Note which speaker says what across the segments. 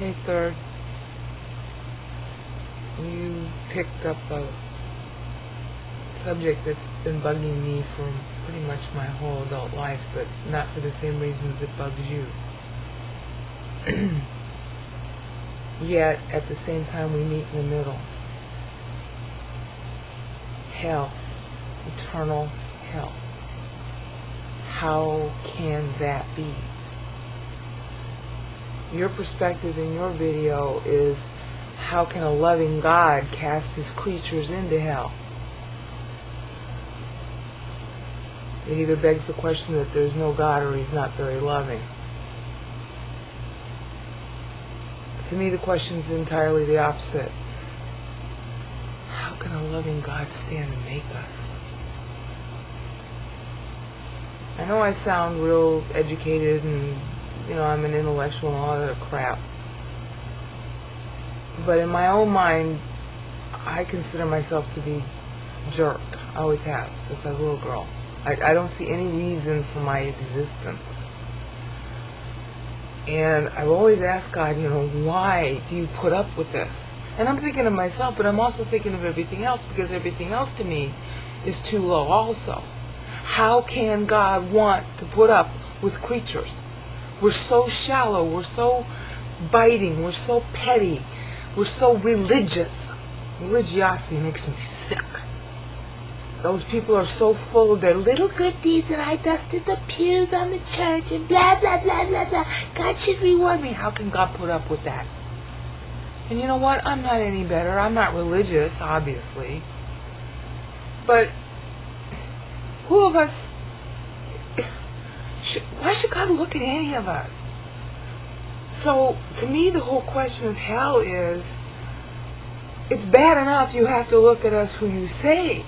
Speaker 1: Hey, Third, you picked up a subject that's been bugging me for pretty much my whole adult life, but not for the same reasons it bugs you. Yet, at the same time, we meet in the middle. Hell. Eternal hell. How can that be? Your perspective in your video is, how can a loving God cast his creatures into hell? It either begs the question that there's no God or he's not very loving. To me, the question is entirely the opposite. How can a loving God stand and make us? I know I sound real educated and, I'm an intellectual and all that crap. But in my own mind, I consider myself to be a jerk. I always have, since I was a little girl. I don't see any reason for my existence. And I've always asked God, why do you put up with this? And I'm thinking of myself, but I'm also thinking of everything else, because everything else to me is too low also. How can God want to put up with creatures? We're so shallow, we're so biting, we're so petty, we're so religious. Religiosity makes me sick. Those people are so full of their little good deeds, and I dusted the pews on the church and blah, blah, blah, blah, blah. God should reward me. How can God put up with that? And you know what? I'm not any better. I'm not religious, obviously. But who of us, why should God look at any of us? So, to me, the whole question of hell is, it's bad enough you have to look at us who you save.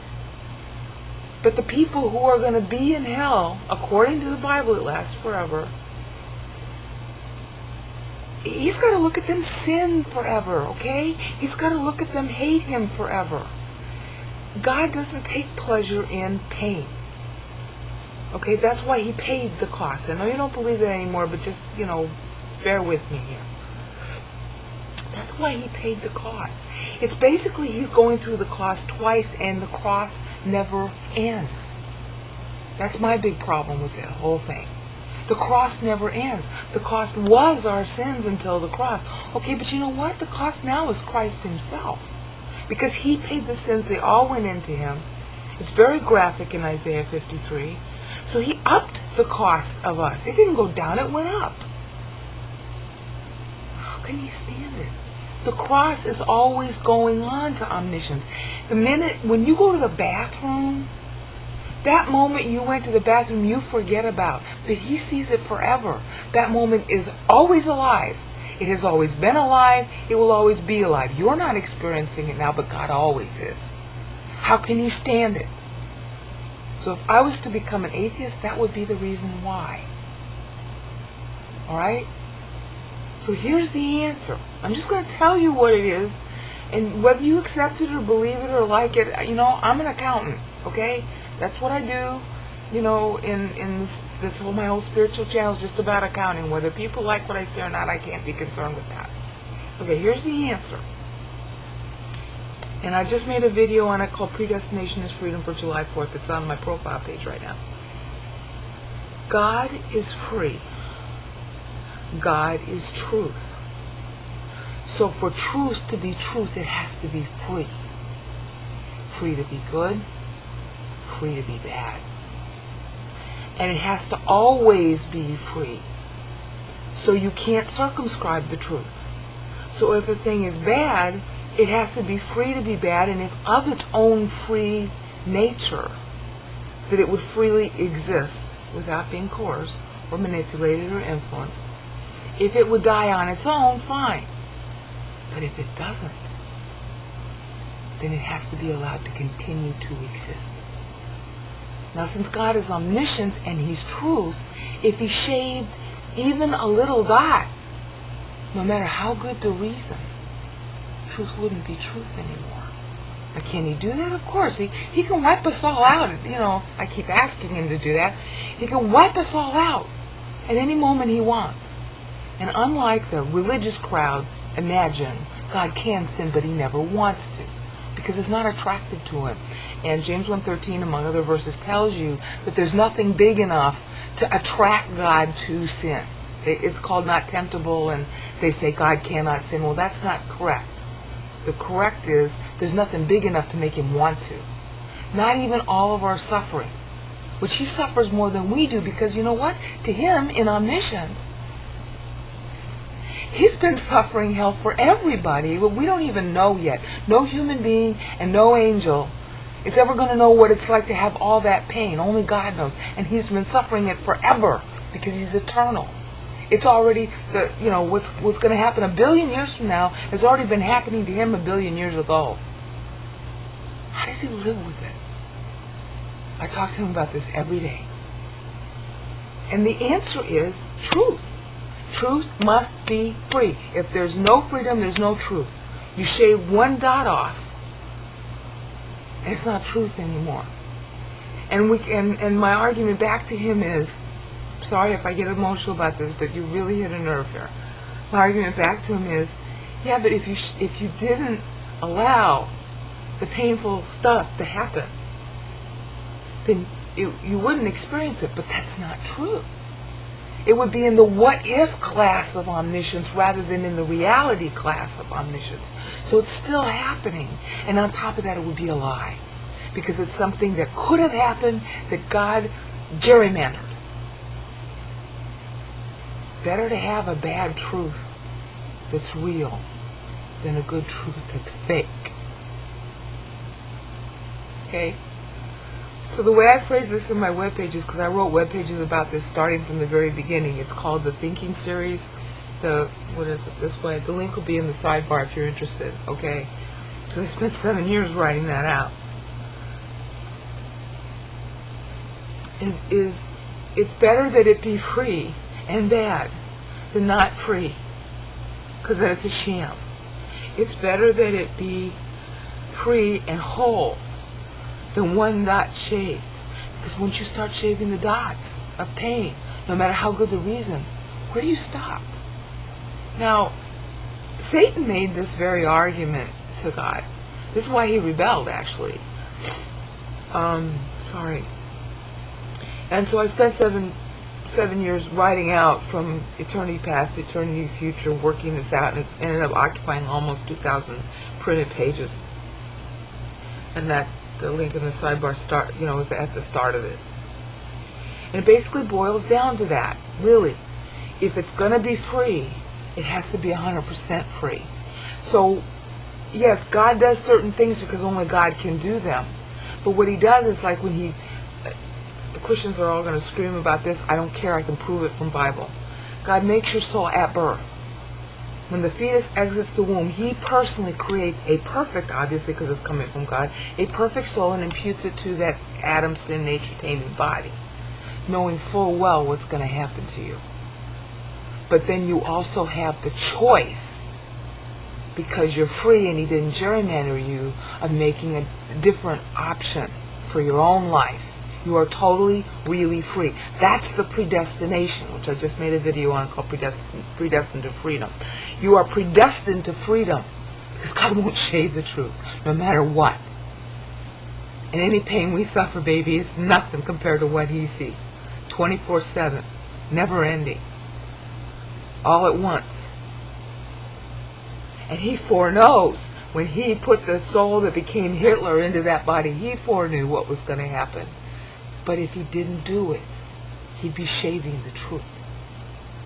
Speaker 1: But the people who are going to be in hell, according to the Bible, it lasts forever. He's got to look at them sin forever, okay? He's got to look at them hate him forever. God doesn't take pleasure in pain. Okay, that's why he paid the cost. I know you don't believe that anymore, but just, bear with me here. That's why he paid the cost. It's basically he's going through the cost twice, and the cross never ends. That's my big problem with the whole thing. The cross never ends. The cost was our sins until the cross. Okay, but you know what? The cost now is Christ himself. Because he paid the sins, they all went into him. It's very graphic in Isaiah 53. So he upped the cost of us. It didn't go down, it went up. How can he stand it? The cross is always going on to omniscience. The minute, when you go to the bathroom, that moment you went to the bathroom, you forget about. But he sees it forever. That moment is always alive. It has always been alive. It will always be alive. You're not experiencing it now, but God always is. How can he stand it? So if I was to become an atheist, that would be the reason why. Alright? So here's the answer. I'm just going to tell you what it is, and whether you accept it or believe it or like it, I'm an accountant, okay? That's what I do, in this whole, my whole spiritual channel is just about accounting. Whether people like what I say or not, I can't be concerned with that. Okay, here's the answer. And I just made a video on it called Predestination is Freedom for July 4th. It's on my profile page right now. God is free. God is truth. So for truth to be truth, it has to be free. Free to be good, free to be bad. And it has to always be free. So you can't circumscribe the truth. So if a thing is bad, it has to be free to be bad, and if of its own free nature, that it would freely exist without being coerced or manipulated or influenced. If it would die on its own, fine. But if it doesn't, then it has to be allowed to continue to exist. Now, since God is omniscience and he's truth, if he shaved even a little dot, no matter how good the reason, truth wouldn't be truth anymore. Now, can he do that? Of course. He can wipe us all out. I keep asking him to do that. He can wipe us all out at any moment he wants. And unlike the religious crowd imagine, God can sin, but he never wants to, because it's not attractive to him. And James 1:13, among other verses, tells you that there's nothing big enough to attract God to sin. It's called not temptable, and they say God cannot sin. Well, that's not correct. The correct is there's nothing big enough to make him want to. Not even all of our suffering, which he suffers more than we do, because you know what? To him, in omniscience, he's been suffering hell for everybody. Well, we don't even know yet. No human being and no angel is ever going to know what it's like to have all that pain. Only God knows. And he's been suffering it forever because he's eternal. It's already, what's going to happen a billion years from now has already been happening to him a billion years ago. How does he live with it? I talk to him about this every day. And the answer is truth. Truth must be free. If there's no freedom, there's no truth. You shave one dot off, it's not truth anymore. And my argument back to him is, sorry if I get emotional about this, but you really hit a nerve here. My argument back to him is, yeah, but if you didn't allow the painful stuff to happen, then you wouldn't experience it. But that's not true. It would be in the what-if class of omniscience rather than in the reality class of omniscience. So it's still happening. And on top of that, it would be a lie. Because it's something that could have happened that God gerrymandered. Better to have a bad truth that's real than a good truth that's fake. Okay? So the way I phrase this in my webpages, because I wrote webpages about this starting from the very beginning. It's called the Thinking Series. What is it? This way. The link will be in the sidebar if you're interested. Okay? Because I spent 7 years writing that out. It's better that it be free and bad than not free, because then it's a sham. It's better that it be free and whole than one dot shaved, because once you start shaving the dots of pain, no matter how good the reason, where do you stop? Now, Satan made this very argument to God. This is why he rebelled, actually. And so I spent seven years writing out from eternity past to eternity future, working this out, and it ended up occupying almost 2,000 printed pages. And that the link in the sidebar was at the start of it. And it basically boils down to that, really. If it's going to be free, it has to be 100% free. So, yes, God does certain things because only God can do them. But what he does is like when the Christians are all going to scream about this. I don't care. I can prove it from Bible. God makes your soul at birth. When the fetus exits the womb, he personally creates a perfect, obviously because it's coming from God, a perfect soul and imputes it to that Adam sin nature tainted body, knowing full well what's going to happen to you. But then you also have the choice, because you're free and he didn't gerrymander you, of making a different option for your own life. You are totally, really free. That's the predestination, which I just made a video on called Predestined to Freedom. You are predestined to freedom because God won't shave the truth, no matter what. And any pain we suffer, baby, is nothing compared to what he sees. 24/7, never ending, all at once. And he foreknows. When he put the soul that became Hitler into that body, he foreknew what was going to happen. But if he didn't do it, he'd be shaving the truth.